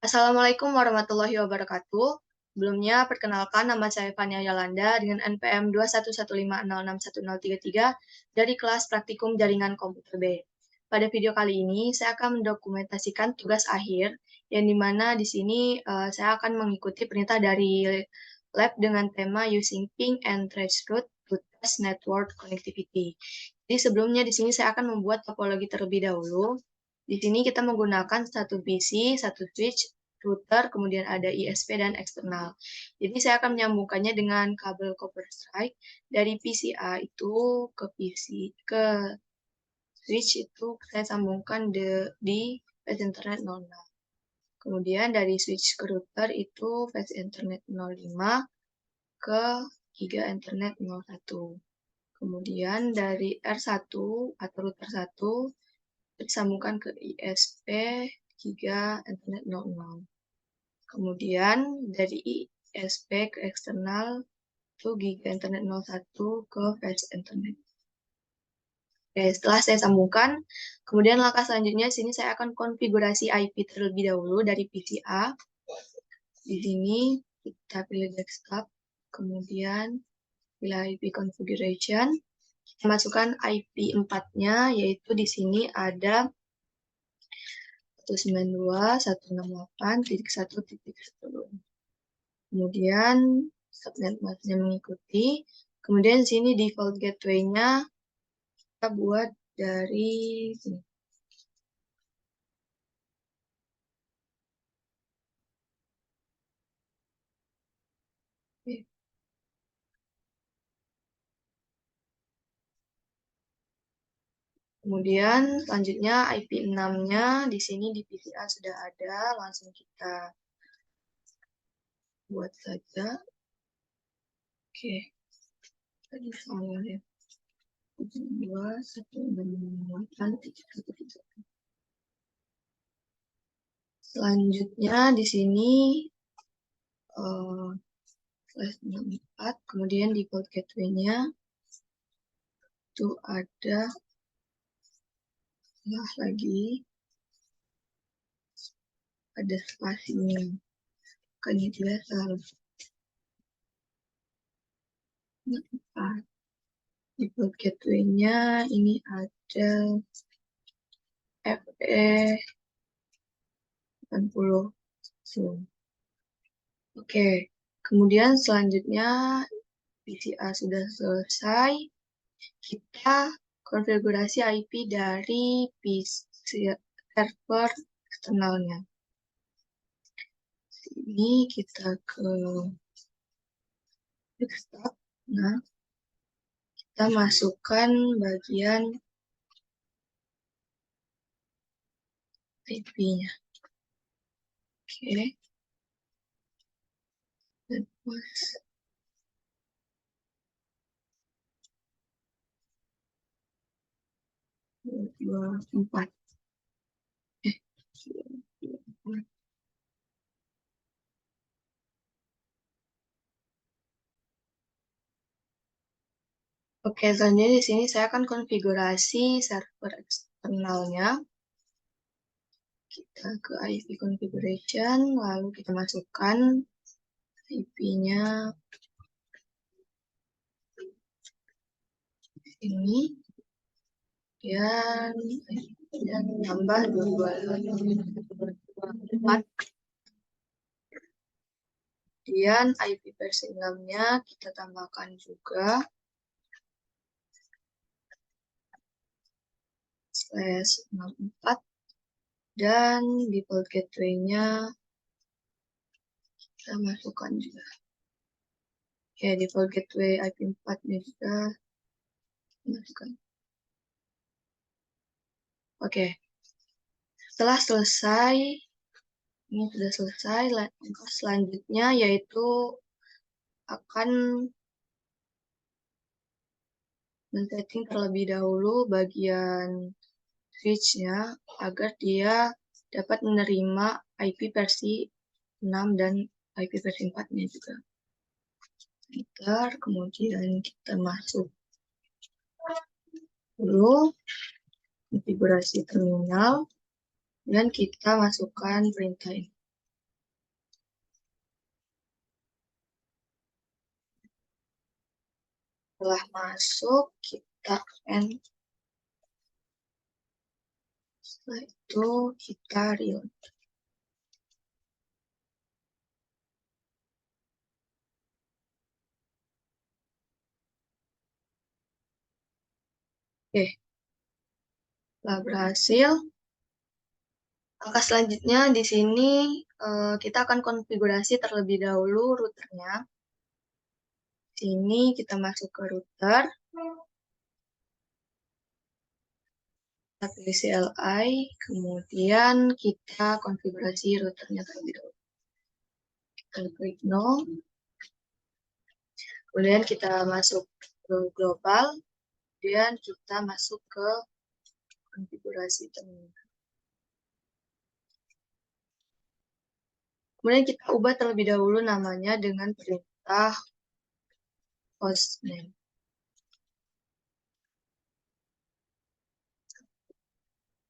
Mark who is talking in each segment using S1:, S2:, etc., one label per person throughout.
S1: Assalamualaikum warahmatullahi wabarakatuh. Sebelumnya, perkenalkan nama saya Fania Yolanda dengan NPM 211506133 dari kelas Praktikum Jaringan Komputer B. Pada video kali ini, saya akan mendokumentasikan tugas akhir, yang dimana di sini saya akan mengikuti perintah dari lab dengan tema Using Ping and Traceroute to Test Network Connectivity. Jadi sebelumnya di sini saya akan membuat topologi terlebih dahulu. Di sini kita menggunakan satu PC, satu switch, router, kemudian ada ISP dan eksternal. Jadi saya akan menyambungkannya dengan kabel copper strike dari PCA itu ke ke switch itu saya sambungkan di flash internet 06. Kemudian dari switch ke router itu flash internet 05 ke giga internet 01. Kemudian dari R1 atau router 1 disambungkan ke ISP giga internet 00. Kemudian dari ISP ke eksternal itu giga internet 01 ke flash internet. Oke, setelah saya sambungkan, kemudian langkah selanjutnya sini saya akan konfigurasi IP terlebih dahulu dari PCA. Di sini kita pilih desktop, kemudian pilih IP configuration. Kita masukkan IP 4-nya, yaitu di sini ada 192.168.1.1. Kemudian subnet masknya mengikuti. Kemudian di sini default gateway-nya kita buat dari sini. Oke. Kemudian selanjutnya IP 6-nya di sini di PCA sudah ada, langsung kita buat saja. Oke. Tadi soalnya 192.168.1.1. Selanjutnya di sini slash 64, kemudian default gateway-nya itu ada lagi ada spasinya, kan itu ya salah. Default gateway-nya ini ada FE 80. Oke, kemudian selanjutnya PCA sudah selesai, kita konfigurasi IP dari PC server eksternalnya. Sini kita ke desktop. Nah, kita masukkan bagian IP-nya. Oke. Terus 24. Oke, selanjutnya di sini saya akan konfigurasi server eksternalnya. Kita ke IP configuration, lalu kita masukkan IP-nya ini, dan tambah 224. Kemudian IP versi 6-nya kita tambahkan juga /64, dan default gateway-nya kita masukkan juga. Ya, default gateway IP 4-nya juga masukkan. Oke. Setelah selesai, ini sudah selesai, langkah selanjutnya yaitu akan men-setting terlebih dahulu bagian switch-nya agar dia dapat menerima IP versi 6 dan IP versi 4-nya juga. Enter, kemudian kita masuk dulu konfigurasi terminal, dan kita masukkan perintah ini. Setelah masuk, kita end. Setelah itu kita reload. Oke, setelah berhasil, langkah selanjutnya di sini kita akan konfigurasi terlebih dahulu routernya. Sini kita masuk ke router, kita pilih CLI, kemudian kita konfigurasi routernya terlebih dahulu. Kita klik no, kemudian kita masuk ke global, kemudian kita masuk ke konfigurasi terminal. Kemudian kita ubah terlebih dahulu namanya dengan perintah hostname.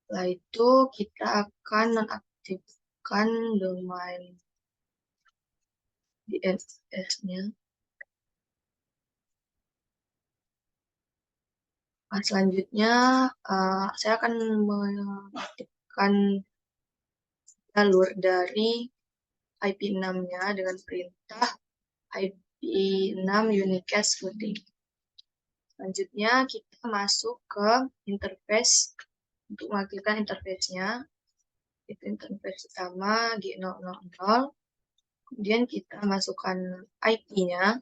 S1: Setelah itu kita akan nonaktifkan domain DNS-nya. Nah, selanjutnya saya akan mengaktifkan jalur dari IP6-nya dengan perintah IP6 unicast routing. Selanjutnya kita masuk ke interface untuk mengaktifkan interface-nya. Itu interface utama G000. Kemudian kita masukkan IP-nya.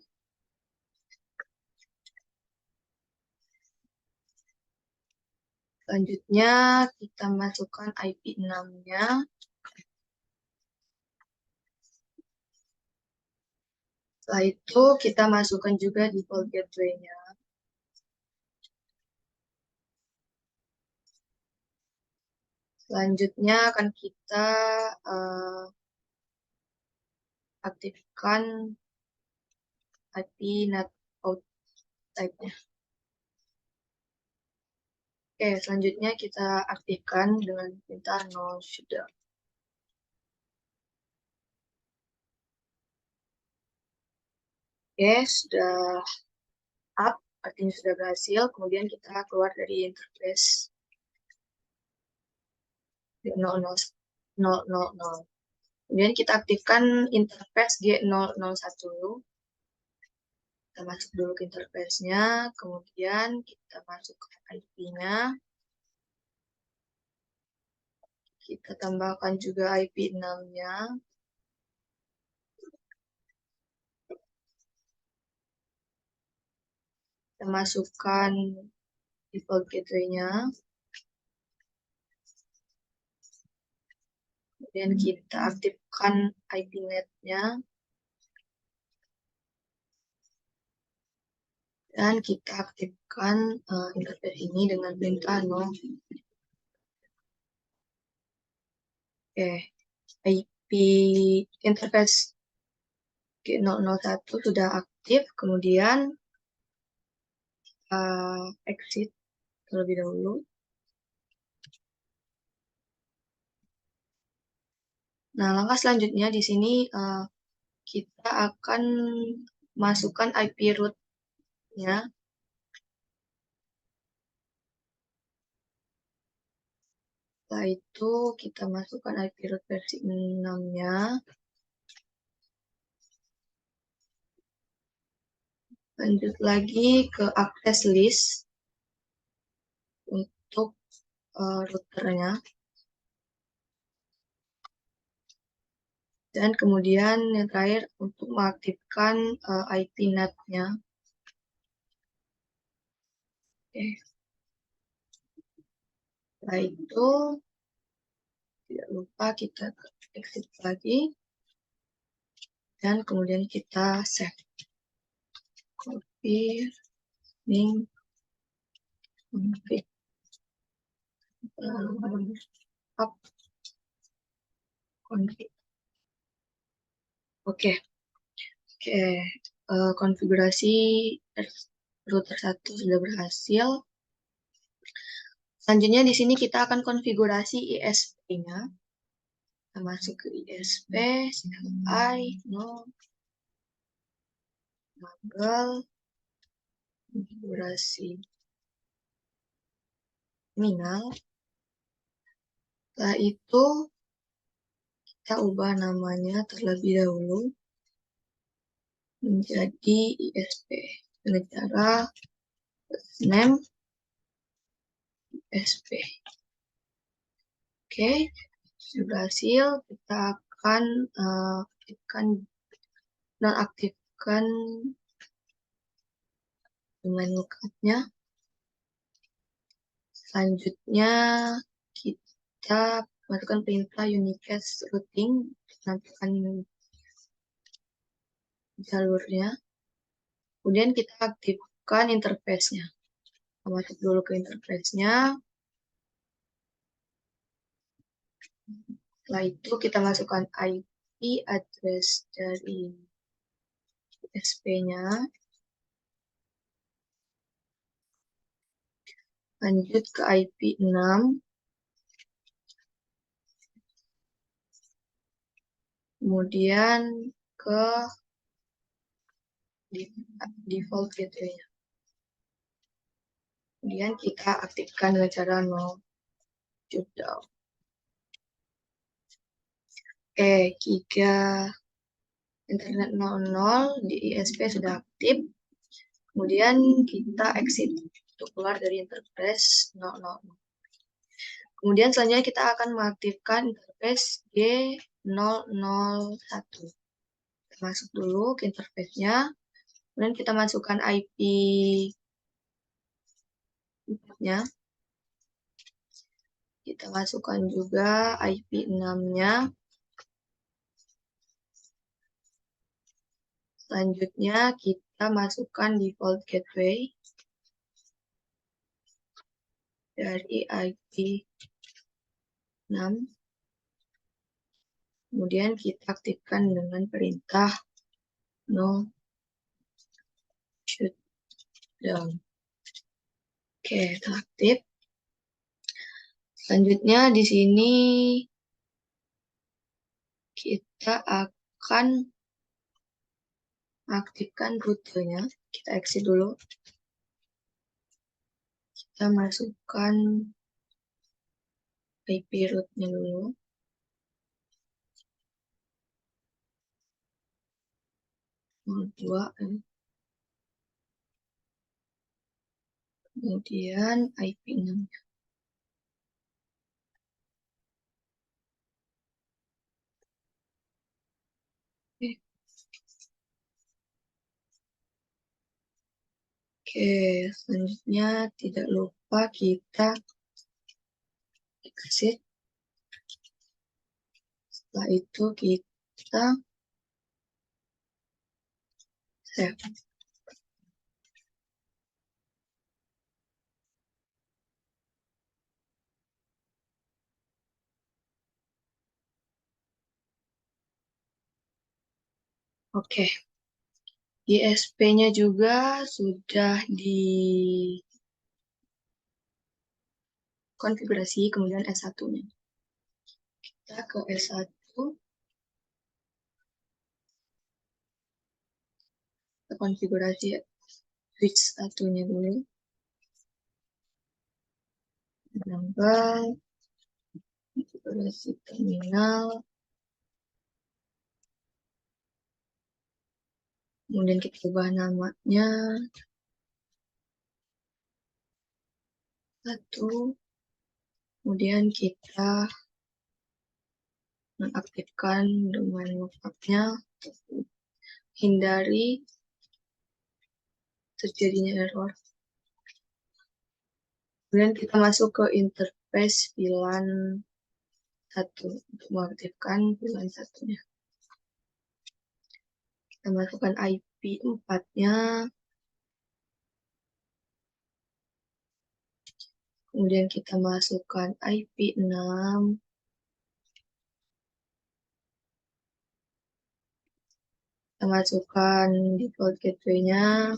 S1: Selanjutnya kita masukkan IP6-nya. Setelah itu kita masukkan juga default gateway-nya. Selanjutnya akan kita aktifkan IP NAT out type-nya. Oke, selanjutnya kita aktifkan dengan perintah no shutdown. Oke, sudah up, artinya sudah berhasil. Kemudian kita keluar dari interface 000. Kemudian kita aktifkan interface G001 dulu. Kita masuk dulu ke interface-nya, kemudian kita masuk ke IP-nya. Kita tambahkan juga IP6-nya. Kita masukkan default gateway-nya. Kemudian kita aktifkan IP net-nya. Dan kita aktifkan interface ini dengan perintah no. Oke, IP interface G001 sudah aktif, kemudian exit terlebih dahulu. Nah, langkah selanjutnya di sini kita akan masukkan IP root-nya. Setelah itu kita masukkan IP root versi 6-nya. Lanjut lagi ke access list untuk routernya. Dan kemudian yang terakhir untuk mengaktifkan IP NAT-nya. Oke. Setelah itu tidak lupa kita exit lagi. Dan kemudian kita save. Copy, link, config, up, config. Oke. Konfigurasi router 1 sudah berhasil. Selanjutnya di sini kita akan konfigurasi ISP-nya. Kita masuk ke ISP, CLI, no, magal, konfigurasi terminal. Setelah itu kita ubah namanya terlebih dahulu menjadi ISP dengan cara name ISP. Oke, sudah berhasil. Kita akan nonaktifkan domain lookupnya. Selanjutnya kita masukkan perintah unicast routing, nantikan jalurnya. Kemudian kita aktifkan interface-nya. Kita masuk dulu ke interface-nya. Setelah itu kita masukkan IP address dari ISP-nya. Lanjut ke IP 6. Kemudian ke default gateway-nya. Kemudian kita aktifkan dengan cara no shutdown. Jika internet 00 di ISP sudah aktif, kemudian kita exit untuk keluar dari interface 00. Kemudian selanjutnya kita akan mengaktifkan interface G001. Kita masuk dulu ke interface-nya, kemudian kita masukkan IP-nya. Kita masukkan juga IP 6-nya. Selanjutnya kita masukkan default gateway dari IP 6. Kemudian kita aktifkan dengan perintah no shutdown. Oke, aktif. Selanjutnya di sini kita akan aktifkan rutenya. Kita exit dulu. Kita masukkan IP rootnya dulu. Kemudian IP 6. Oke, selanjutnya tidak lupa kita exit. Setelah itu kita save. Oke, ISP-nya juga sudah dikonfigurasi, kemudian S1-nya. Kita ke S1. Kita konfigurasi switch 1-nya dulu. Number, konfigurasi terminal. Kemudian kita ubah namanya. 1. Kemudian kita mengaktifkan domain lookupnya. Hindari terjadinya error. Kemudian kita masuk ke interface VLAN 1 untuk mengaktifkan VLAN 1-nya. Kita masukkan IP 4-nya. Kemudian kita masukkan IP 6. Kita masukkan default gateway-nya.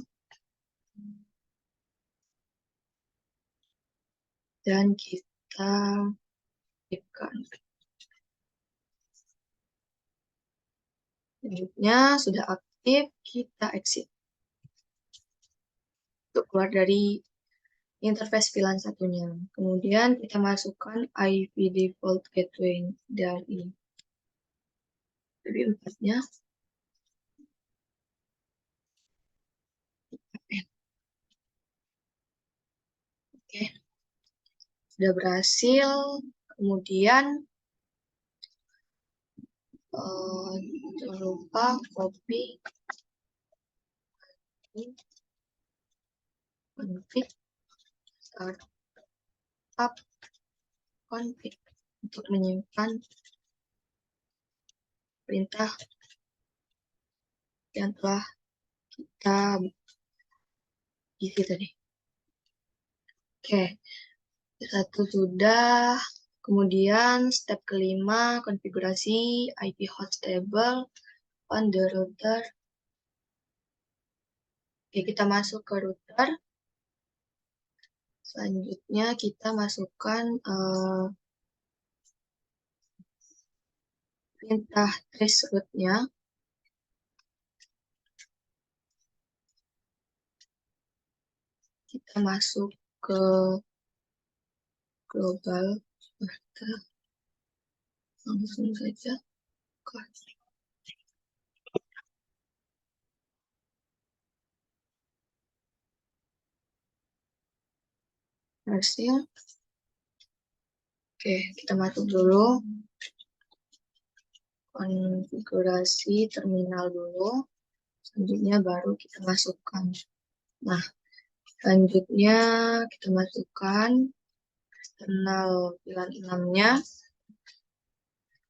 S1: Dan kita aktifkan. Selanjutnya sudah aktif, kita exit. untuk keluar dari interface VLAN satunya. Kemudian kita masukkan IP default gateway dari 4-nya. Oke, sudah berhasil. Kemudian jangan lupa copy config startup config untuk menyimpan perintah yang telah kita isi tadi. Oke, satu sudah. Kemudian step kelima, konfigurasi IP host table on the router. Oke, kita masuk ke router. Selanjutnya kita masukkan perintah trace root-nya. Kita masuk ke global. Kita langsung saja ke hasil. Oke, kita masuk dulu. Konfigurasi terminal dulu. Selanjutnya baru kita masukkan. Nah, selanjutnya kita masukkan eksternal VLAN 6-nya.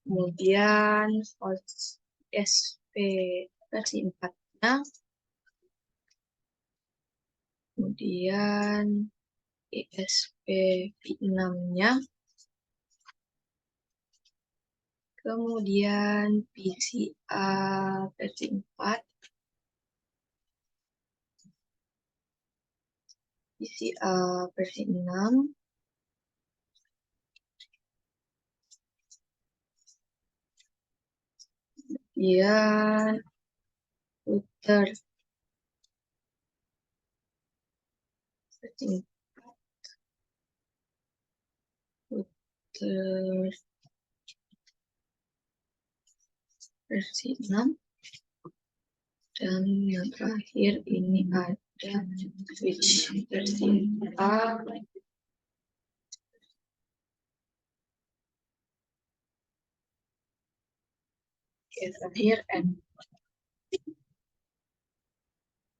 S1: Kemudian host SP versi 4-nya. Kemudian ESP6-nya. Kemudian PCA versi 4. PCA versi 6. Kemudian router versi 4. Router versi 6. Dan yang terakhir ini ada switch versi 4. Oke, terakhir N.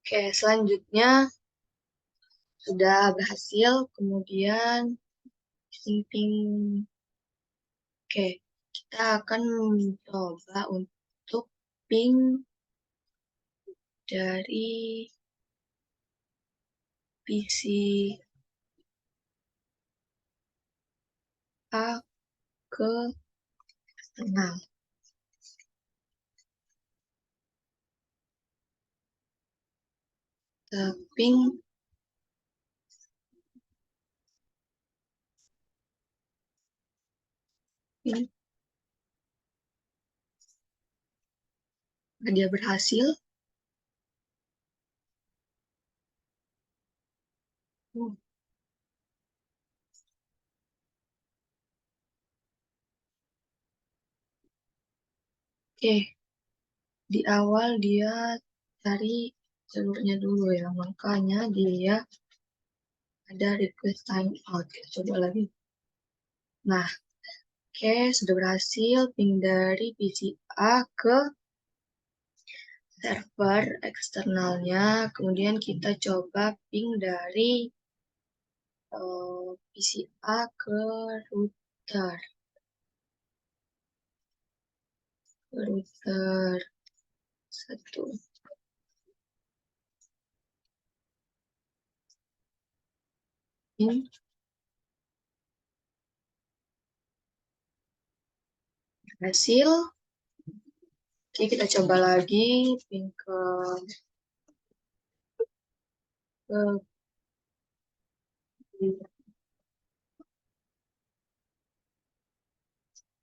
S1: Oke, selanjutnya sudah berhasil, kemudian syncing. Oke, kita akan mencoba untuk ping dari PC A ke eksternal. Kita ping dia berhasil. Oke, di awal dia cari jalurnya dulu ya, makanya dia ada request timeout. Kita coba lagi. Nah, oke, sudah berhasil ping dari PC A ke server eksternalnya. Kemudian kita coba ping dari PC A ke router. Router 1. Ping. Hasil. Oke, kita coba lagi ping ke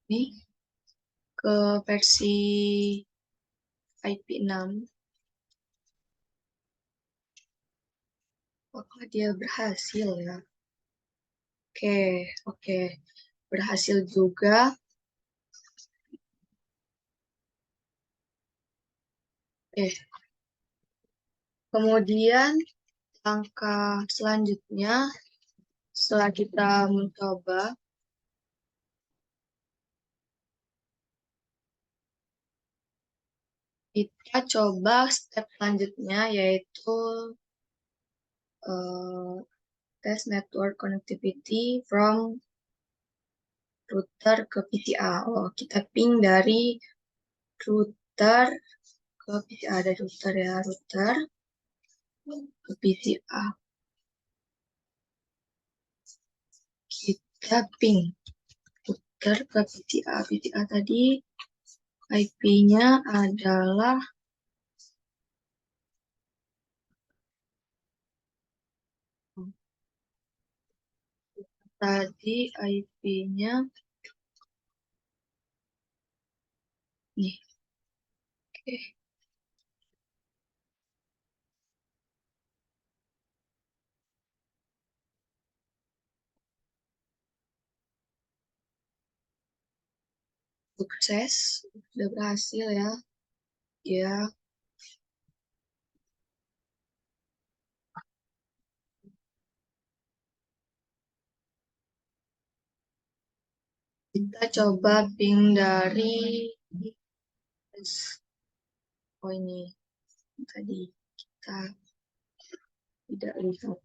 S1: ini ke versi IP6. Apakah dia berhasil ya? Oke. Berhasil juga. Oke. Kemudian langkah selanjutnya setelah kita mencoba, kita coba step selanjutnya yaitu test network connectivity from router ke PCA. Oh, kita ping dari router ke PCA. Ada router ya, router ke PCA. Kita ping router ke PCA. PCA tadi IP-nya adalah IP-nya nih. Oke. Sukses, sudah berhasil ya. Ya, kita coba ping dari oh ini tadi kita tidak lihat.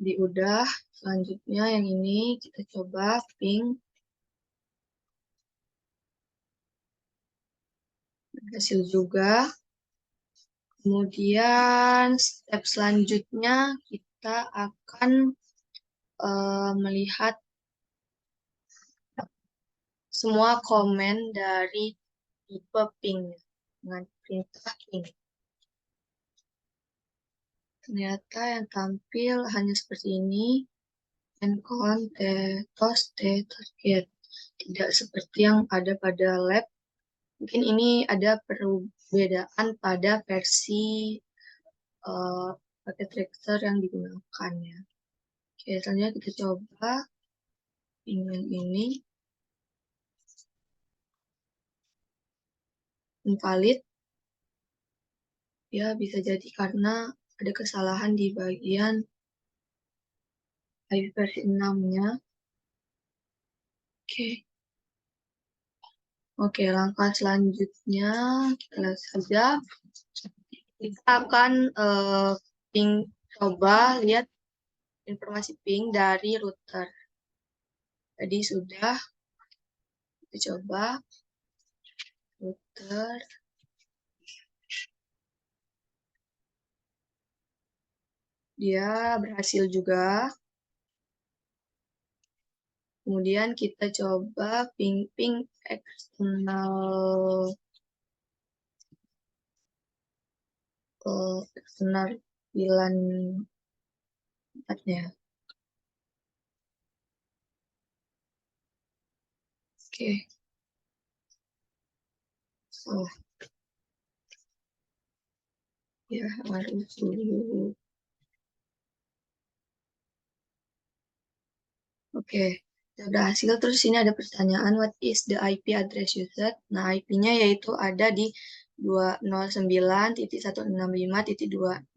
S1: Jadi udah, selanjutnya yang ini kita coba ping, berhasil juga. Kemudian step selanjutnya kita akan melihat semua komen dari tipe ping dengan perintah ping. Ternyata yang tampil hanya seperti ini. Encon, target. Tidak seperti yang ada pada lab. Mungkin ini ada perbedaan pada versi paket tracer yang digunakan ya. Oke, selanjutnya kita coba dengan ini. Invalid. Ya, bisa jadi karena ada kesalahan di bagian IP versi 6-nya. Oke, langkah selanjutnya kita lihat saja. Kita akan coba lihat informasi ping dari router. Tadi sudah kita coba router. Dia berhasil juga. Kemudian kita coba ping eksternal WLAN tempatnya. Oke. Oh. Ya, harus dulu. Oke. Sudah berhasil. Terus ini ada pertanyaan, what is the IP address used? Nah, IP-nya yaitu ada di 209.165.200.226.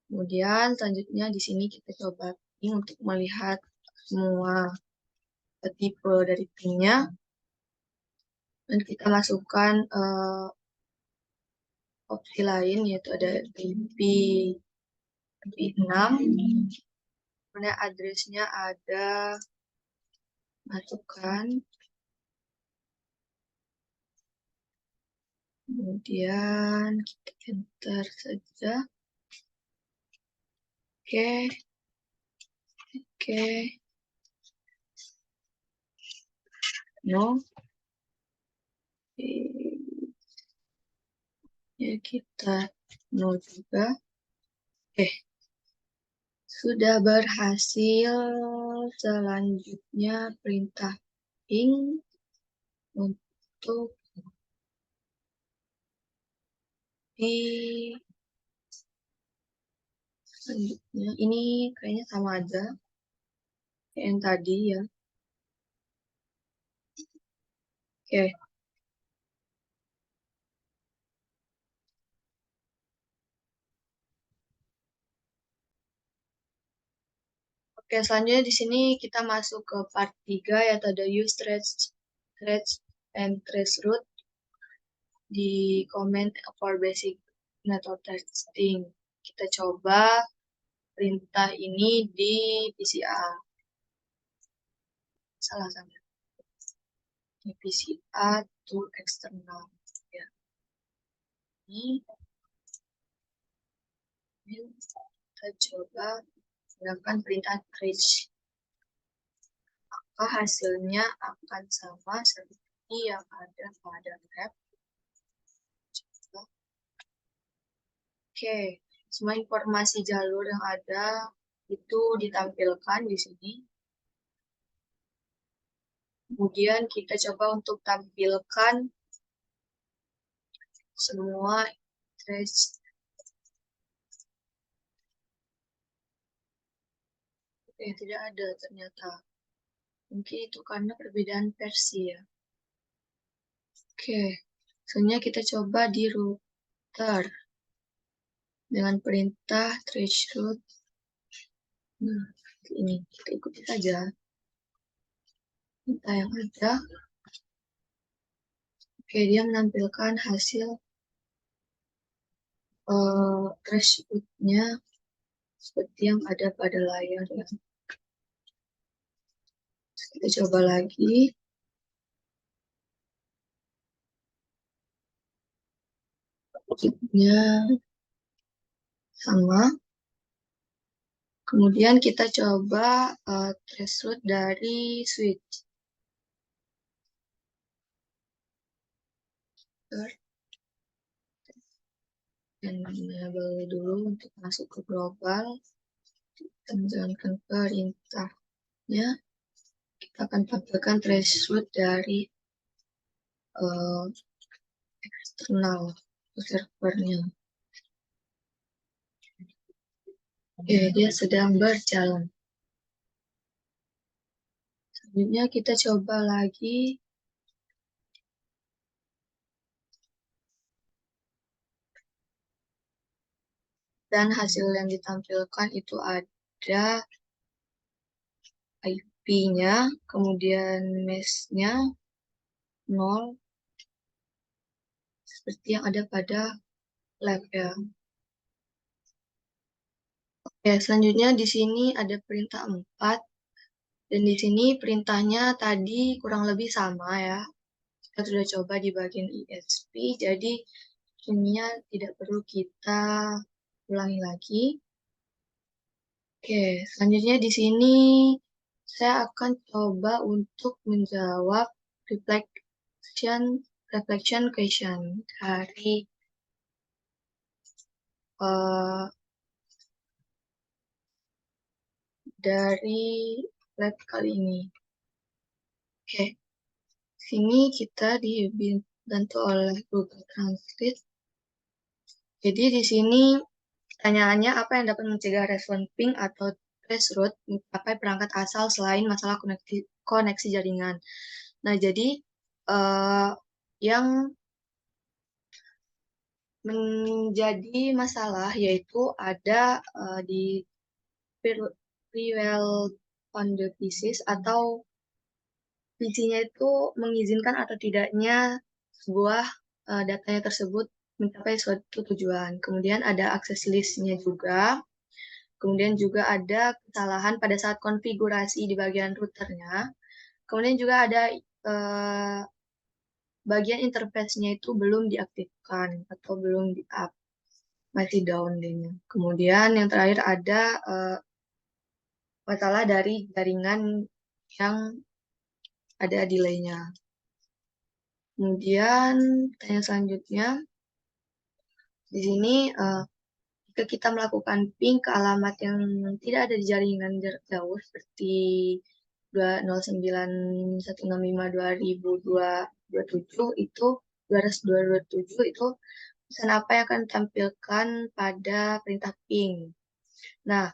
S1: Kemudian selanjutnya di sini kita coba ping untuk melihat semua tipe dari pingnya. Dan kita masukkan opsi lain yaitu ada IP 6. Kemudian address-nya ada, masukkan. Kemudian kita enter saja. Oke. No. Ya, kita no juga. Sudah berhasil. Selanjutnya perintah ping untuk di selanjutnya. Ini kayaknya sama aja kayak yang tadi ya. Oke. Oke, selanjutnya di sini kita masuk ke part 3 yaitu ada use threads and trace root di comment for basic method testing. Kita coba perintah ini di PCR. Salah sama. Di PCR to external. Ya. Ini kita coba gunakan perintah trace. Maka hasilnya akan sama seperti yang ada pada lab. Oke, semua informasi jalur yang ada itu ditampilkan di sini. Kemudian kita coba untuk tampilkan semua trace. Oke, tidak ada ternyata. Mungkin itu karena perbedaan versi ya. Oke, selanjutnya kita coba di router dengan perintah trace route. Nah, ini kita ikuti saja perintah yang ada. Oke, dia menampilkan hasil trace route-nya seperti yang ada pada layar ya. Kita coba lagi. Output-nya sama. Kemudian kita coba trace route dari switch. Dan enable dulu untuk masuk ke global. Kita menjalankan perintahnya. Kita akan tampilkan trace route dari eksternal servernya. Oke, dia sedang berjalan. Selanjutnya kita coba lagi. Dan hasil yang ditampilkan itu ada IP-nya, kemudian mesh-nya 0, seperti yang ada pada lab ya. Oke, selanjutnya di sini ada perintah 4. Dan di sini perintahnya tadi kurang lebih sama ya. Kita sudah coba di bagian ESP, jadi ininya tidak perlu kita ulangi lagi. Oke, selanjutnya di sini saya akan coba untuk menjawab reflection question dari lab kali ini. Oke, sini kita dibantu oleh Google Translate. Jadi di sini pertanyaannya apa yang dapat mencegah respon ping atau traceroute mencapai perangkat asal selain masalah koneksi jaringan. Nah, jadi yang menjadi masalah yaitu ada di prevail on the pieces atau PC-nya itu mengizinkan atau tidaknya sebuah datanya tersebut mencapai suatu tujuan. Kemudian ada access list-nya juga. Kemudian juga ada kesalahan pada saat konfigurasi di bagian routernya. Kemudian juga ada bagian interface-nya itu belum diaktifkan atau belum di-up. Masih down dia. Kemudian yang terakhir ada masalah dari jaringan yang ada delay-nya. Kemudian pertanyaan selanjutnya, Di sini jika kita melakukan ping ke alamat yang tidak ada di jaringan jarak jauh seperti 209.165.2027 itu 227 itu pesan apa yang akan ditampilkan pada perintah ping. Nah,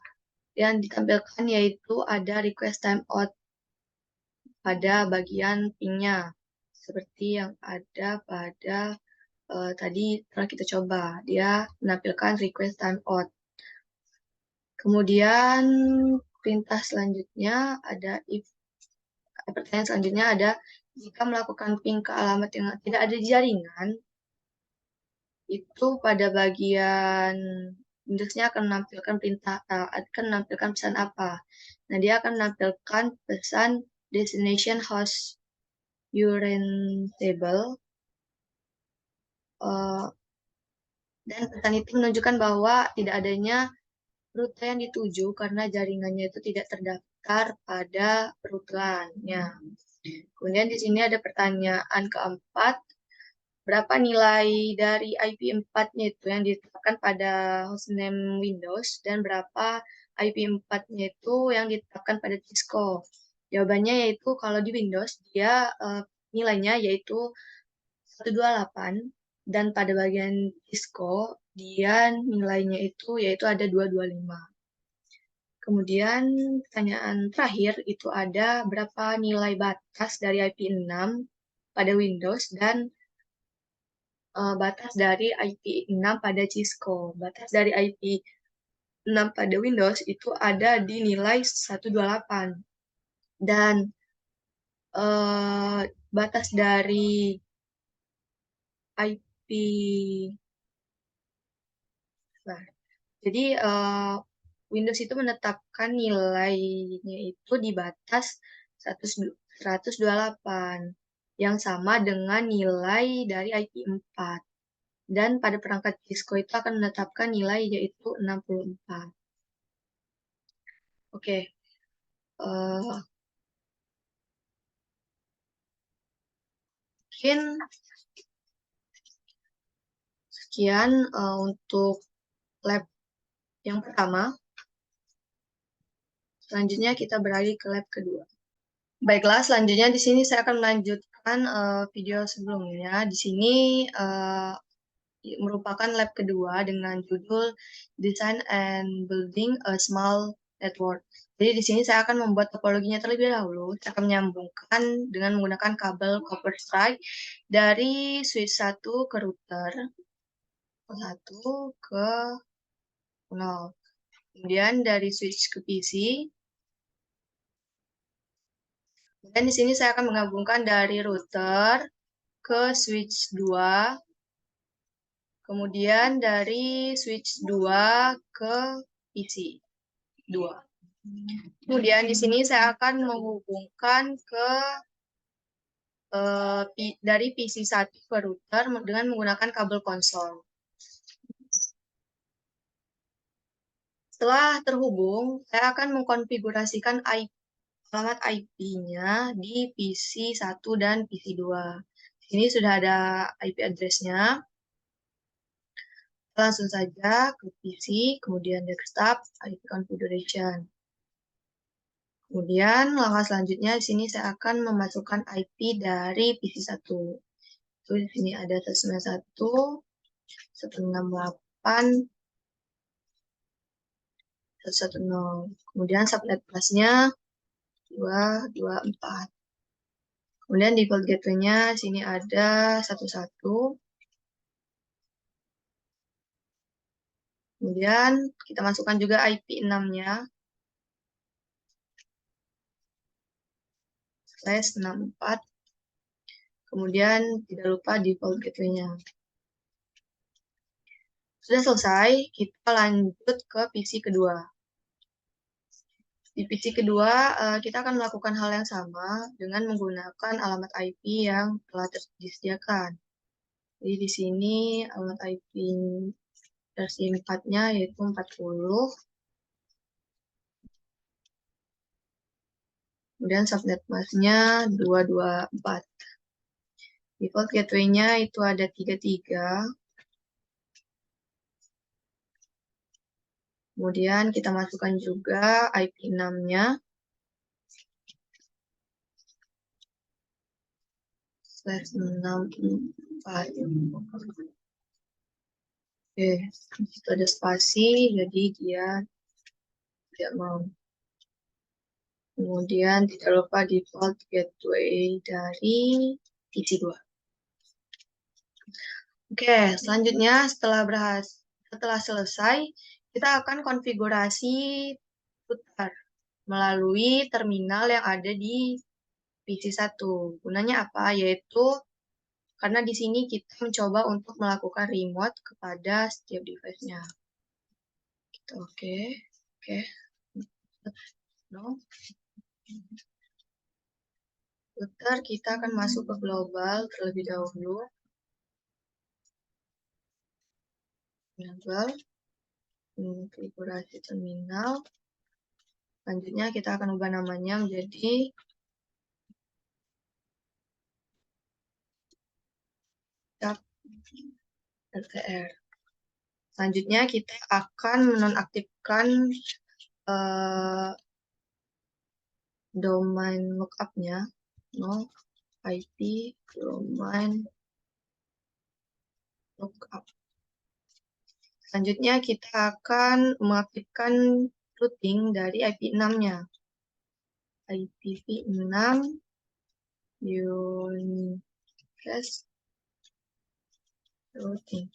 S1: yang ditampilkan yaitu ada request timeout pada bagian pingnya seperti yang ada pada tadi telah kita coba. Dia menampilkan request timeout. Kemudian perintah selanjutnya ada pertanyaan selanjutnya ada jika melakukan ping ke alamat yang tidak ada di jaringan, itu pada bagian Windows-nya akan menampilkan akan menampilkan pesan apa? Nah, dia akan menampilkan pesan destination host table dan pesan itu menunjukkan bahwa tidak adanya rute yang dituju karena jaringannya itu tidak terdaftar pada perutelannya. Kemudian di sini ada pertanyaan keempat, berapa nilai dari IP4-nya itu yang ditetapkan pada hostname Windows dan berapa IP4-nya itu yang ditetapkan pada Cisco. Jawabannya yaitu kalau di Windows dia nilainya yaitu 128 dan pada bagian Cisco dia nilainya itu yaitu ada 225. Kemudian pertanyaan terakhir itu ada berapa nilai batas dari IP6 pada Windows dan batas dari IP6 pada Cisco. Batas dari IP6 pada Windows itu ada di nilai 128. Dan batas dari IP nah, jadi Windows itu menetapkan nilainya itu di batas 128 yang sama dengan nilai dari IP4. Dan pada perangkat Cisco itu akan menetapkan nilai yaitu 64. Oke, mungkin sekian untuk lab yang pertama. Selanjutnya kita beralih ke lab kedua. Baiklah, selanjutnya di sini saya akan melanjutkan video sebelumnya. Di sini merupakan lab kedua dengan judul Design and Building a Small Network. Jadi di sini saya akan membuat topologinya terlebih dahulu. Saya akan menyambungkan dengan menggunakan kabel copper strike dari switch 1 ke router 1 ke 0. Kemudian dari switch ke PC. Dan di sini saya akan menggabungkan dari router ke switch 2. Kemudian dari switch 2 ke PC 2. Kemudian di sini saya akan menghubungkan ke dari PC1 ke router dengan menggunakan kabel konsol. Setelah terhubung, saya akan mengkonfigurasikan alamat IP-nya di PC1 dan PC2. Ini sudah ada IP address-nya. Langsung saja ke PC, kemudian desktop, IP configuration. Kemudian langkah selanjutnya di sini saya akan memasukkan IP dari PC1. Itu di sini ada 191, 168, 110. Kemudian subnet busnya 224. Kemudian default gateway-nya sini ada 11. Kemudian kita masukkan juga IP 6-nya. /64. Kemudian tidak lupa default gateway-nya. Sudah selesai, kita lanjut ke PC kedua. Di PC kedua, kita akan melakukan hal yang sama dengan menggunakan alamat IP yang telah disediakan. Jadi di sini alamat IP versi 4-nya yaitu 40. Kemudian subnet mask-nya 224. Default gateway-nya itu ada 33. Kemudian kita masukkan juga IP 6-nya. /64. Oke, itu ada spasi, jadi dia tidak mau. Kemudian tidak lupa default gateway dari PC2. Oke, selanjutnya setelah selesai, kita akan konfigurasi router melalui terminal yang ada di PC1. Gunanya apa? Yaitu karena di sini kita mencoba untuk melakukan remote kepada setiap device-nya. Oke, oke. No. Router kita akan masuk ke global terlebih dahulu. Global, konfigurasi terminal. Selanjutnya kita akan ubah namanya menjadi LTR. Selanjutnya kita akan menonaktifkan domain lookup-nya. No IP domain lookup. Selanjutnya kita akan mengaktifkan routing dari IP6-nya. IPv6 unicast routing.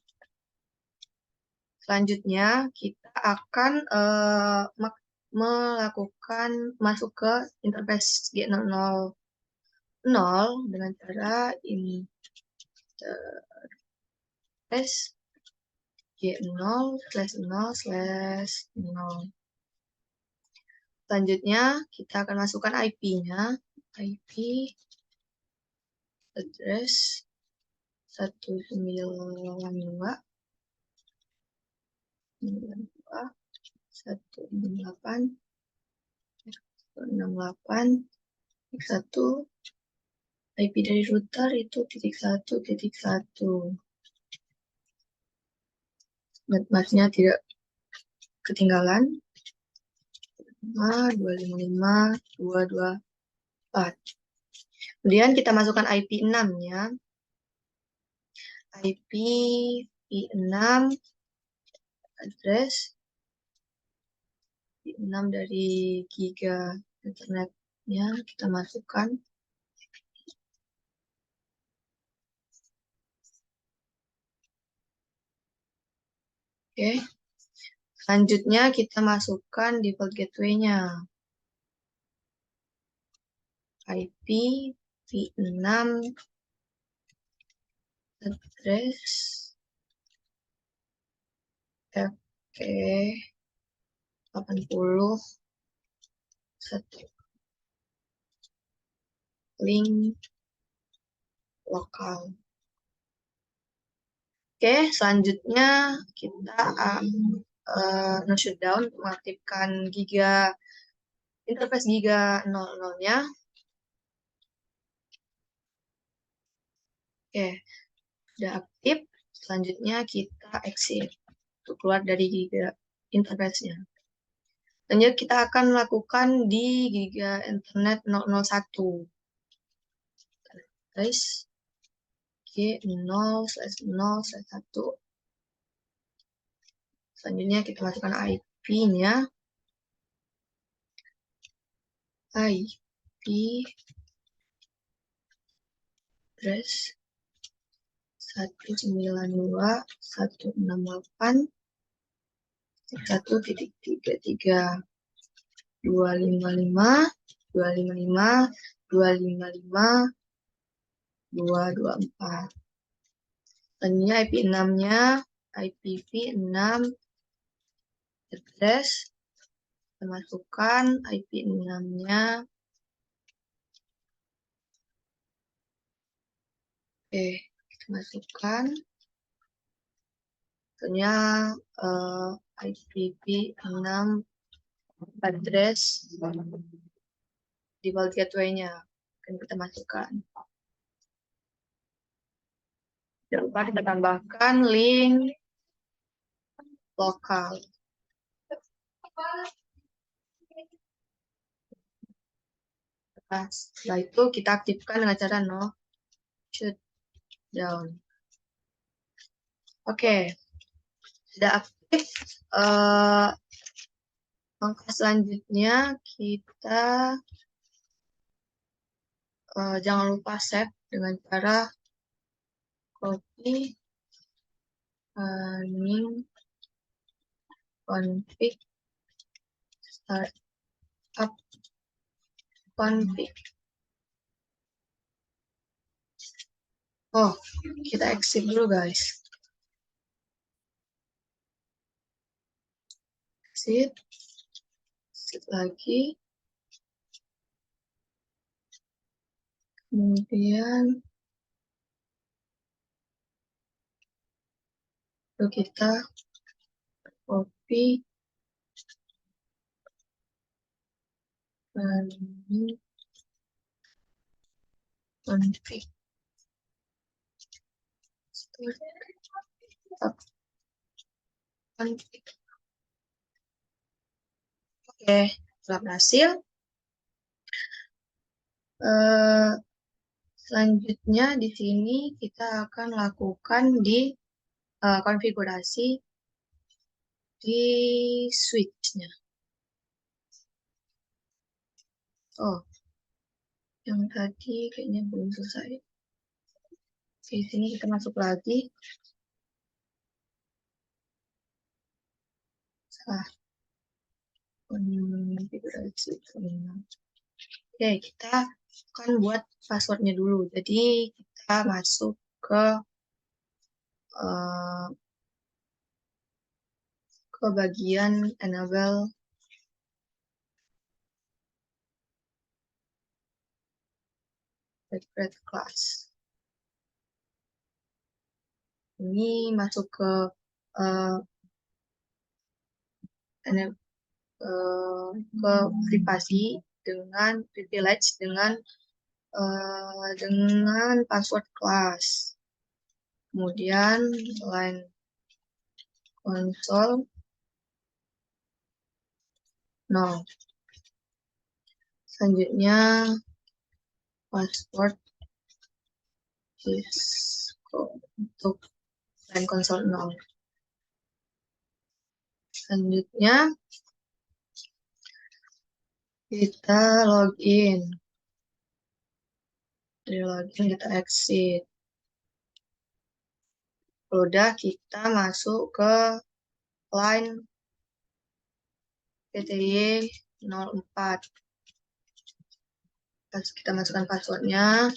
S1: Selanjutnya kita akan melakukan masuk ke interface G000 dengan cara interface G0/0/0. Selanjutnya kita akan masukkan IP-nya, IP address 192.168.168 IP dari router itu .1.1. Netmasknya tidak ketinggalan. 255.224. Kemudian kita masukkan IP6-nya. IPv6 address 6 dari giga internetnya kita masukkan. Oke. Selanjutnya kita masukkan default gateway-nya. IPv6 address FK80 link lokal. Oke, selanjutnya kita shutdown untuk mengaktifkan interface giga 00-nya. Oke, sudah aktif. Selanjutnya kita exit untuk keluar dari giga interface-nya. Selanjutnya kita akan melakukan di giga internet 001. Guys, G0/0/1. Selanjutnya kita masukkan IP-nya. IP address 192.168.1.33 255.255.254. Selanjutnya IP6-nya IPv6 address, kita masukkan IP6-nya. Oke, kita masukkan. Selanjutnya IPv6 address default gateway-nya akan kita masukkan. Jangan lupa kita tambahkan link lokal. Nah, setelah itu kita aktifkan dengan cara no shutdown. Oke, sudah aktif. Langkah selanjutnya kita jangan lupa save dengan cara copy running config startup config. Oh, kita exit dulu guys. Exit lagi. Kemudian kita copy running config startup config. Oke, telah berhasil. Selanjutnya di sini kita akan lakukan di konfigurasi di switch-nya. Oh, yang tadi kayaknya belum selesai. Di sini kita masuk lagi. Salah. Konfigurasi. Oke, kita akan buat passwordnya dulu. Jadi kita masuk ke bagian enable separate class. Ini masuk ke privasi dengan privilege dengan password class. Kemudian line console no. Selanjutnya password untuk line console 0. Selanjutnya kita login. Dari login kita exit. Udah kita masuk ke line PTY 04. Kita masukkan passwordnya.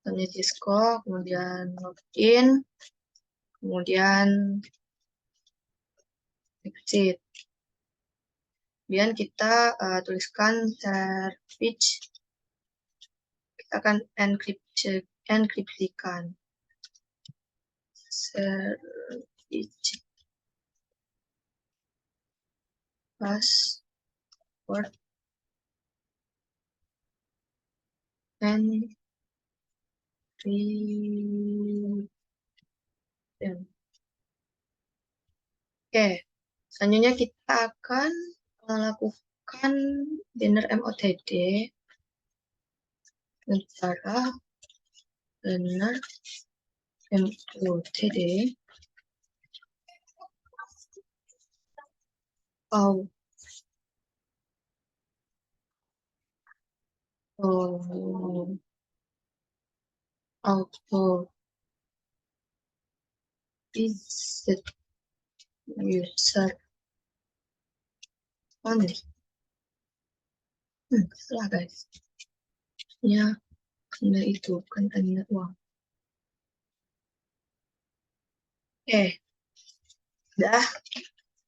S1: Namanya Cisco, kemudian login, kemudian exit. Kemudian kita tuliskan service. Kita akan enkripsikan service password encryption. Oke, selanjutnya kita akan melakukan banner MOTD dengan cara banner MOTD auto visit user only. Salah guys. Ya, karena itu kan tanda uang.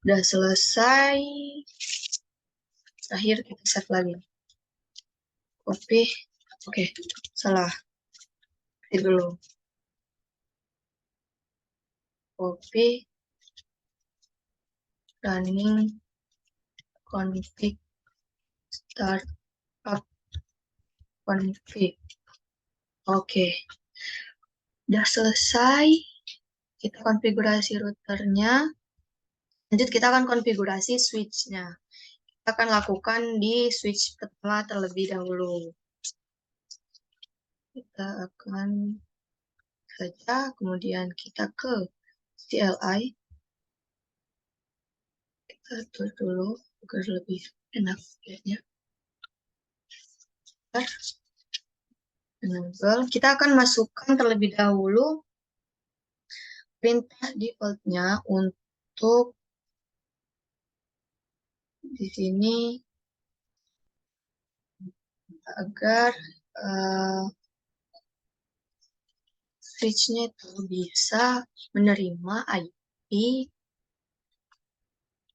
S1: Udah selesai. Terakhir kita save lagi. Copy. Oke, salah. Copy dulu. Copy. Running config startup config. Oke. Udah selesai. kita konfigurasi routernya. Lanjut kita akan konfigurasi switch-nya. Kita akan lakukan di switch pertama terlebih dahulu. Kita akan saja, kemudian kita ke CLI. Kita atur dulu agar lebih enak lihatnya. Enable. Kita akan masukkan terlebih dahulu perintah defaultnya untuk di sini agar switch-nya itu bisa menerima IP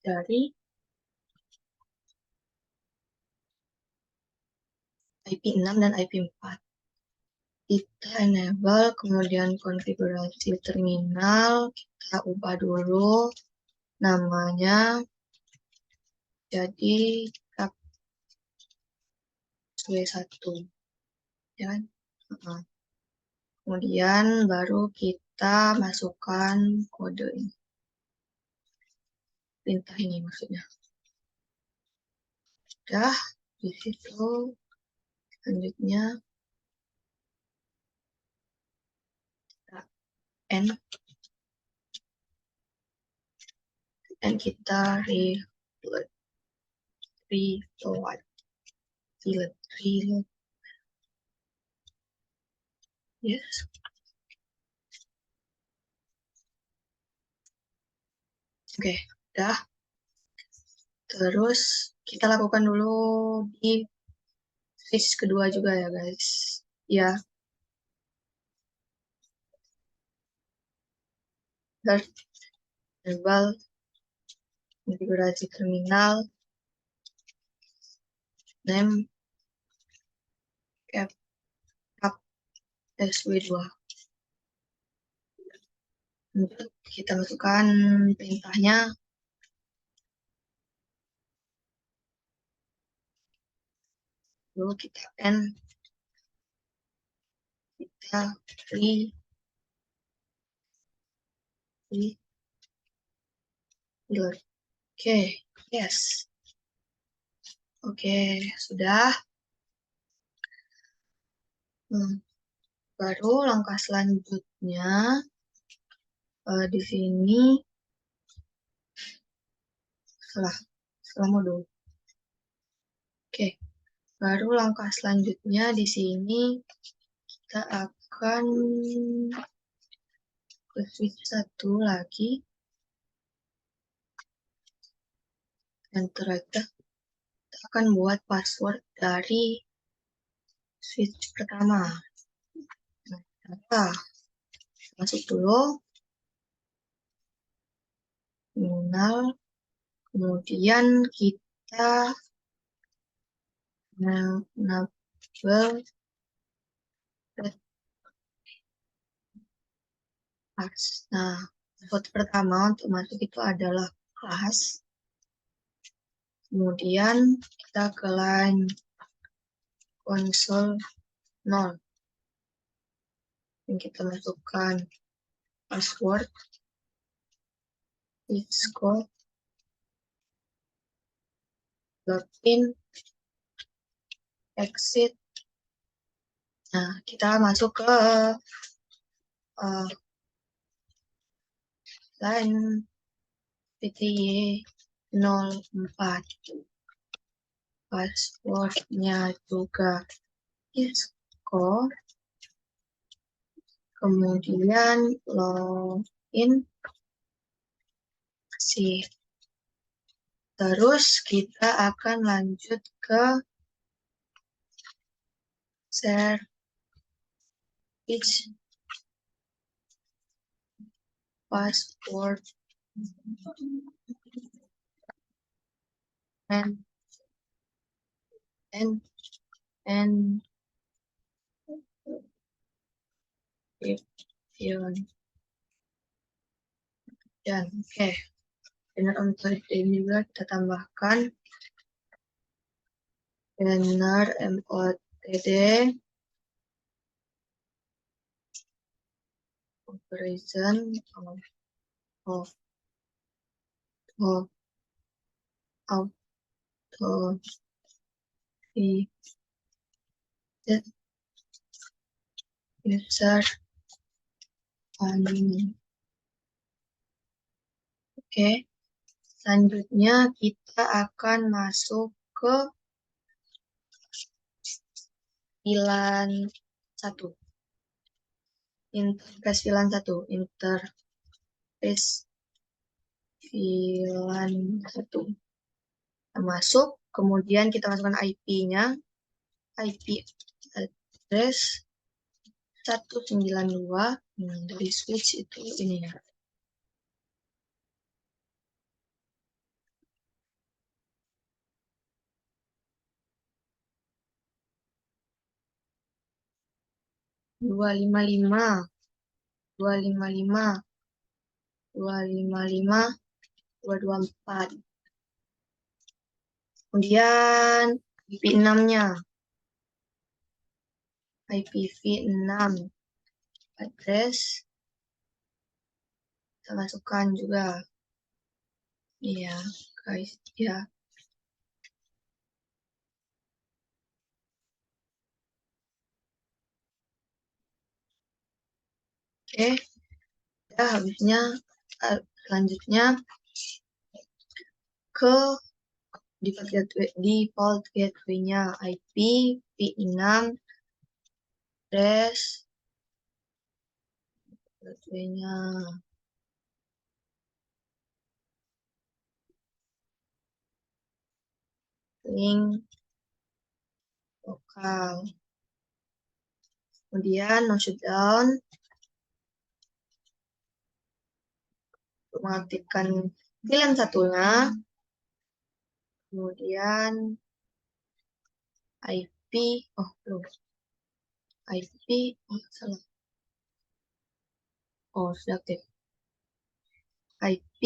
S1: dari IP 6 dan IP 4. Kita enable, kemudian konfigurasi terminal, kita ubah dulu namanya jadi W1, ya kan? Kemudian baru kita masukkan kode ini, perintah ini maksudnya. Udah, di situ selanjutnya N kita reload. Yes. Oke, udah. Terus kita lakukan dulu di switch kedua juga ya guys. Ya. Enable konfigurasi terminal, name cap SW2. Untuk kita masukkan perintahnya. Lalu kita N, kita reload. Oke, yes. Oke, sudah. Baru langkah selanjutnya di sini setelah modul. Oke, baru langkah selanjutnya di sini kita akan ke switch 1 lagi. Enter aja. Kita akan buat password dari switch pertama. Nah, masuk dulu. Terminal. Kemudian kita enable class. Nah, password pertama untuk masuk itu adalah class. Kemudian kita ke line console 0. Dan kita masukkan password Xcode login exit. Nah, kita masuk ke line PTY 04. Passwordnya juga Xcode. Kemudian login sih. Terus kita akan lanjut ke share each password and if dan oke. Banner untuk ini juga kita tambahkan banner MOTD comparison of auto user funding. Oke, selanjutnya kita akan masuk ke pilihan 1. Interface pilihan 1. Interface pilihan 1. Kita masuk, kemudian kita masukkan IP-nya. IP address 192. Dari switch itu ini ya. Dua lima lima, 254. Kemudian IP6-nya. IPv6 address kita masukkan juga. Iya, guys, ya. Oke. Ya, habisnya selanjutnya ke default gateway-nya IPv6 address gateway-nya link lokal. Kemudian no shutdown untuk mengaktifkan pilihan satunya. Kemudian IP, belum. IP, salah. Sudah aktif. IP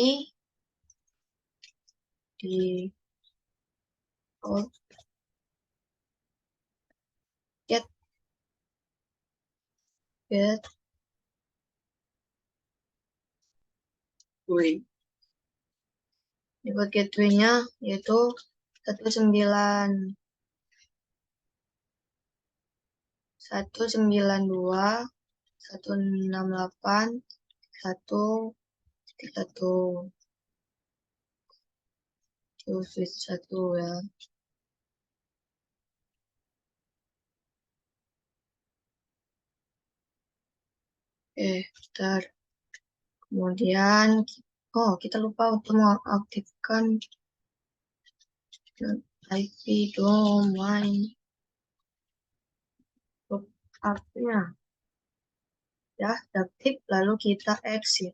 S1: di get gateway. Default gateway-nya yaitu 192.168.1.1 itu switch 1 ya. Bentar. Kemudian kita lupa untuk mengaktifkan IP domain lookupnya. Ya, aktif lalu kita exit.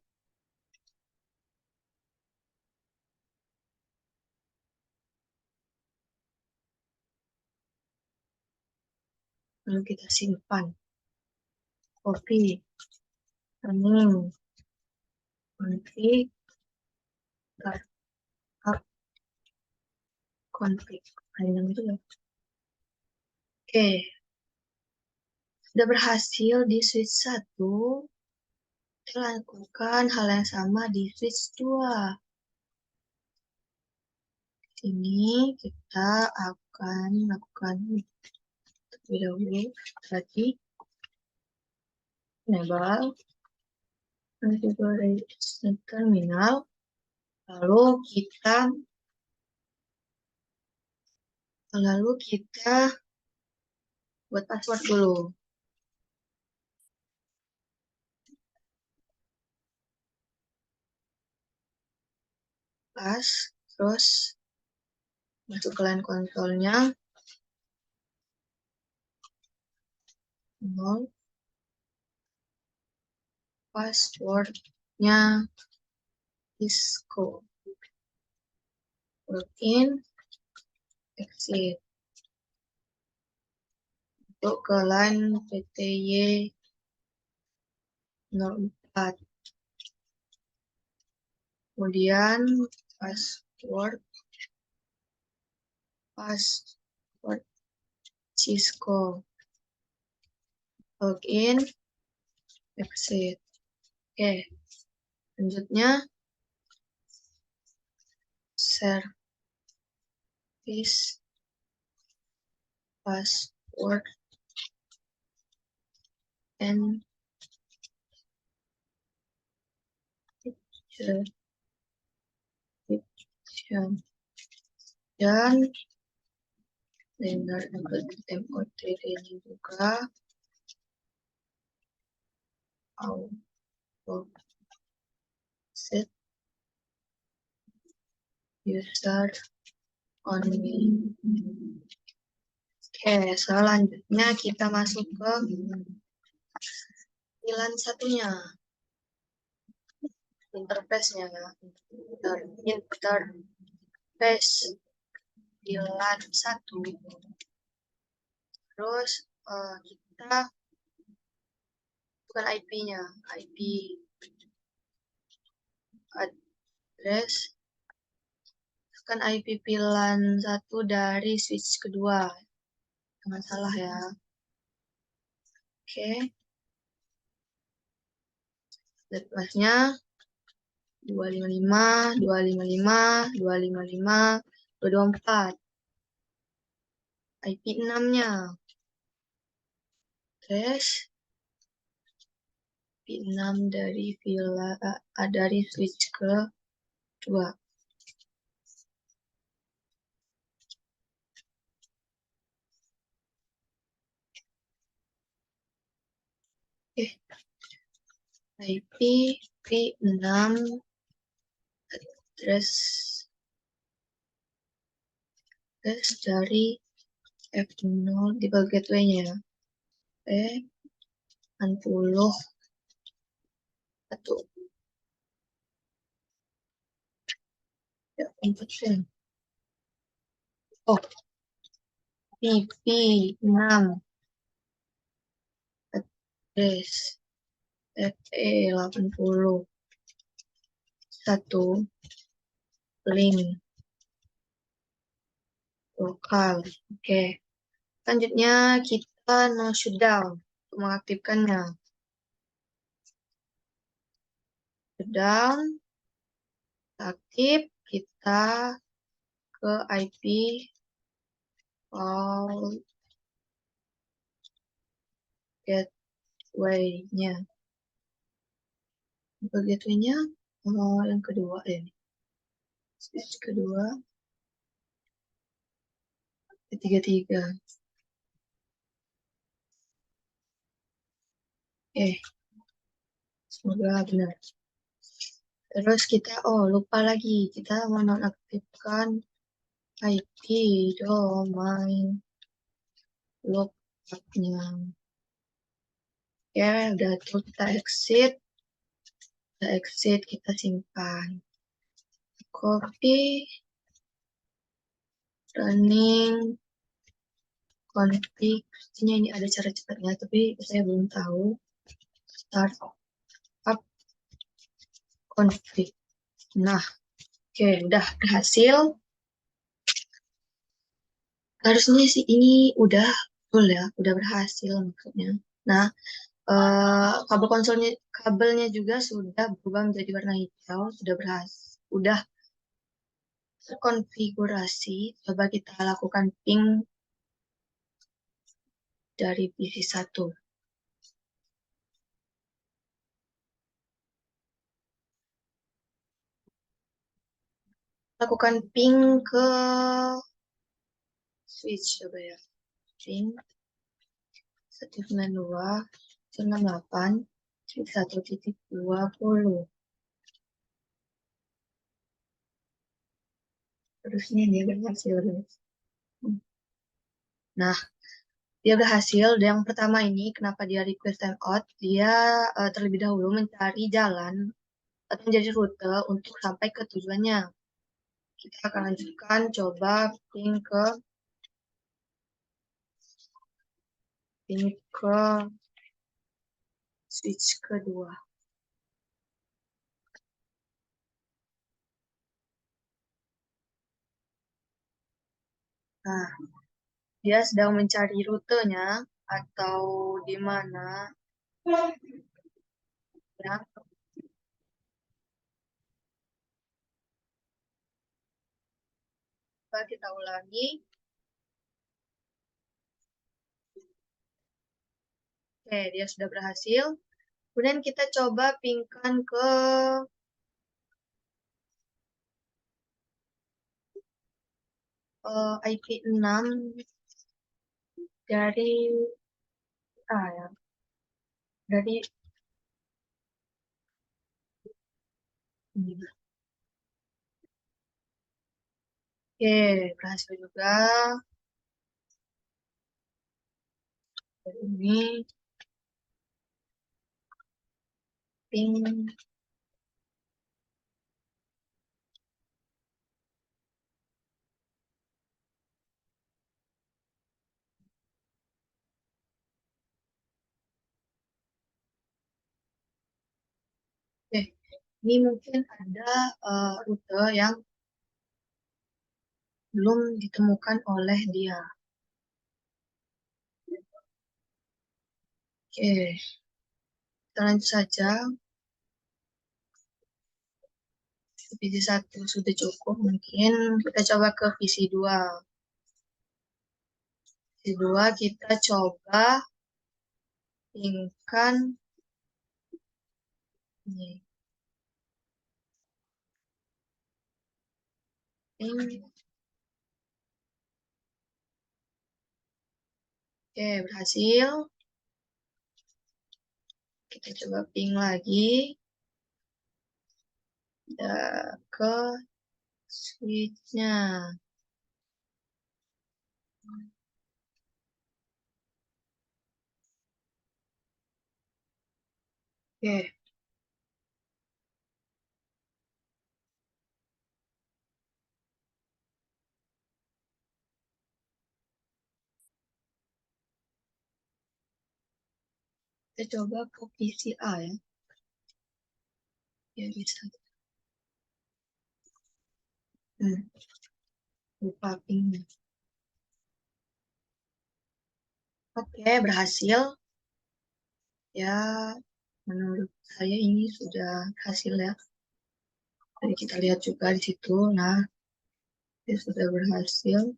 S1: Lalu kita simpan. Copy. Running. Config. Config. Itu ya. Oke. Sudah berhasil di switch 1. Kita lakukan hal yang sama di switch 2. Ini kita akan lakukan terlebih dahulu tadi enable configuration terminal, lalu kita buat password dulu. Terus masuk ke line console-nya. Password-nya Cisco. Login, exit. Untuk ke line PTY 04. Kemudian password Cisco. Login, exit. Oke, selanjutnya service password and description dan dengan MOTD juga auto set user only. Oke, selanjutnya kita masuk ke tampilan satunya, interface-nya. Interface tampilan 1. Terus kita bukan IP-nya, IP address kan IP pilihan 1 dari switch kedua. Jangan salah ya. Oke. Networknya 255, 255, 255, 224. IP 6-nya. Terus IP 6 dari dari switch ke 2. Oke. IP P6 address dari F0 di bawah gateway-nya. Oke. 60 1. Ya, input oh, PP6 address FE80 1 link lokal. Oke. Selanjutnya kita no shutdown untuk mengaktifkannya. Shutdown aktif, kita ke IP all gateway-nya. Gateway-nya yang kedua ya. Switch kedua 33. Semoga benar. Terus kita lupa lagi, kita menonaktifkan IP domain lookup-nya. Ya, udah tuh kita exit. Kita simpan. Copy running config. Pastinya ini ada cara cepatnya, tapi saya belum tahu. Start up config. Nah, oke, udah berhasil. Harusnya sih ini udah full ya, udah berhasil maksudnya. Nah, kabelnya juga sudah berubah menjadi warna hijau, sudah berhasil, udah terkonfigurasi. Coba kita lakukan ping dari PC 1. Lakukan ping ke switch, coba ya. Ping 192.168.1.20. Terusnya dia berhasil. Nah, dia berhasil. Yang pertama ini, kenapa dia request timeout? Dia terlebih dahulu mencari jalan atau menjadi rute untuk sampai ke tujuannya. Kita akan lanjutkan, coba ping ke switch kedua. Nah, dia sedang mencari rutenya atau di mana ya. Coba kita ulangi. Oke, dia sudah berhasil. Kemudian kita coba pingkan ke IP 6 dari ya, dari ini. Oke, berhasil juga. Ini ping. Oke, ini mungkin ada rute yang belum ditemukan oleh dia. Oke, kita lanjut saja. Visi 1 sudah cukup, mungkin kita coba ke visi 2. Visi 2 kita coba pingkan ini. Ping. Oke, berhasil. Kita coba ping lagi. Ya, ke switch-nya. Oke, kita coba ke PCA ya. Ya bisa. Lupa pingnya. Oke, berhasil. Ya, menurut saya ini sudah berhasil ya. Jadi kita lihat juga di situ. Nah, ini sudah berhasil.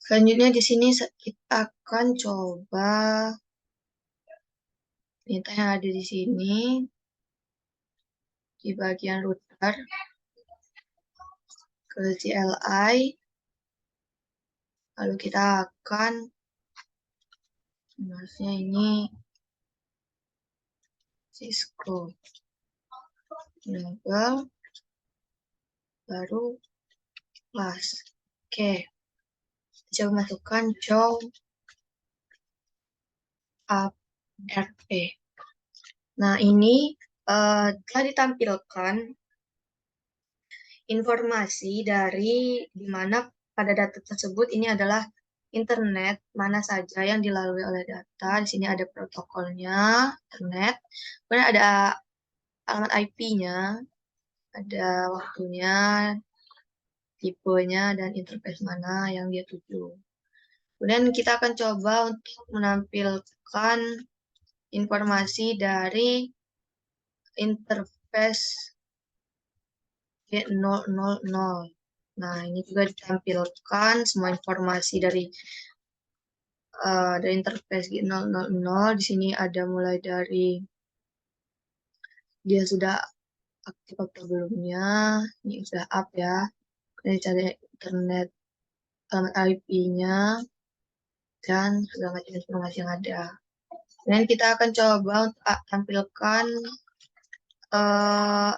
S1: Selanjutnya di sini kita akan coba perintah yang ada di sini di bagian router ke CLI. Lalu kita akan harusnya ini Cisco enable baru plus. Oke, coba masukkan jow up RP. Nah, ini telah ditampilkan informasi dari di mana pada data tersebut ini adalah internet mana saja yang dilalui oleh data. Di sini ada protokolnya, internet. Kemudian ada alamat IP-nya, ada waktunya, tipenya, dan interface mana yang dia tuju. Kemudian kita akan coba untuk menampilkan informasi dari interface G000. Nah, ini juga ditampilkan semua informasi dari interface G000. Di sini ada mulai dari dia sudah aktif atau belumnya. Ini sudah up ya. Ini cari internet alamat IP-nya dan segala macam informasi yang ada. Dan kita akan coba untuk tampilkan uh,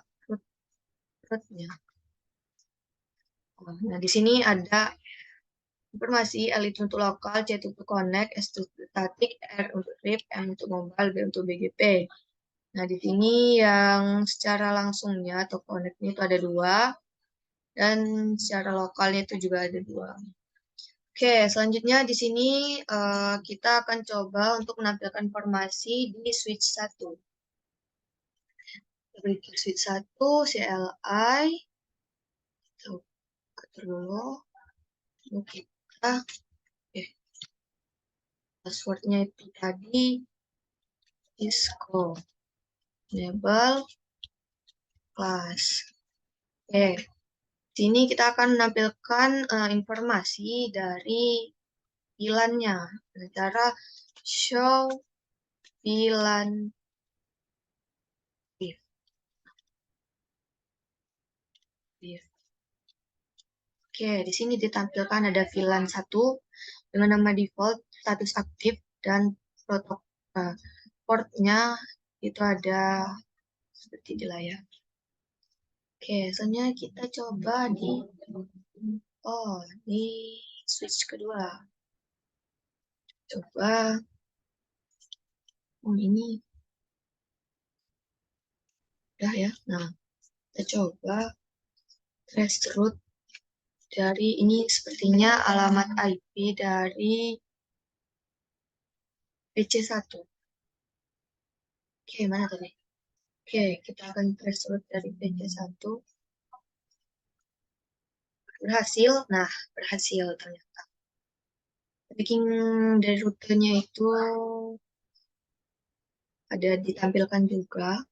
S1: root-nya. Nah, di sini ada informasi L itu untuk lokal, C itu untuk connect, S itu untuk static, R untuk RIP, M untuk mobile, B untuk BGP. Nah, di sini yang secara langsungnya atau connect-nya itu ada 2, dan secara lokalnya itu juga ada 2. Oke, selanjutnya di sini kita akan coba untuk menampilkan informasi di switch 1. Berikut switch 1, CLI. Kita atur dulu. Lalu kita, Passwordnya itu tadi Cisco enable class. Oke, sini kita akan menampilkan informasi dari VLAN-nya. Cara show VLAN div. Oke, di sini ditampilkan ada VLAN 1 dengan nama default, status aktif, dan protokol. Nah, portnya itu ada seperti di layar. Oke, selanjutnya kita coba di switch kedua. Coba, ini udah ya. Nah, kita coba trace root dari ini sepertinya alamat IP dari PC1. Oke, mana tadi? Oke, kita akan trace root dari PC1. Berhasil. Nah, berhasil ternyata. Bikin dari rutenya itu ada ditampilkan juga.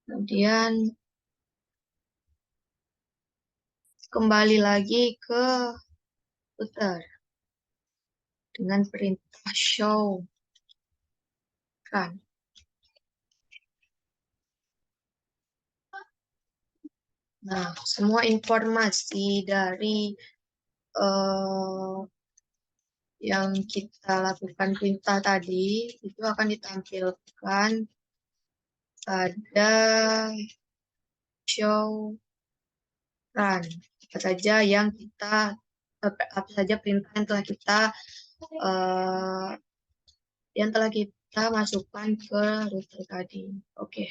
S1: Kemudian kembali lagi ke router dengan perintah show run. Nah, semua informasi dari yang kita lakukan perintah tadi itu akan ditampilkan pada show run. Apa saja yang kita apa saja perintah uh, yang telah kita masukkan ke router tadi. Oke,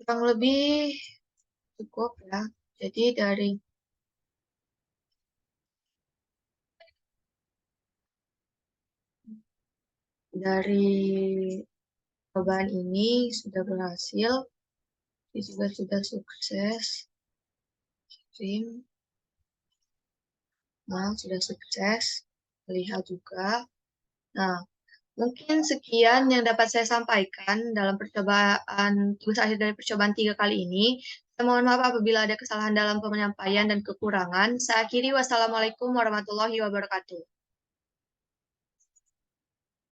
S1: kurang lebih cukup ya. Jadi dari percobaan ini sudah berhasil, ini juga sudah sukses. Stream, nah sudah sukses, lihat juga. Nah, mungkin sekian yang dapat saya sampaikan dalam percobaan tugas akhir dari percobaan 3 kali ini. Saya mohon maaf apabila ada kesalahan dalam penyampaian dan kekurangan. Saya akhiri, wassalamualaikum warahmatullahi wabarakatuh.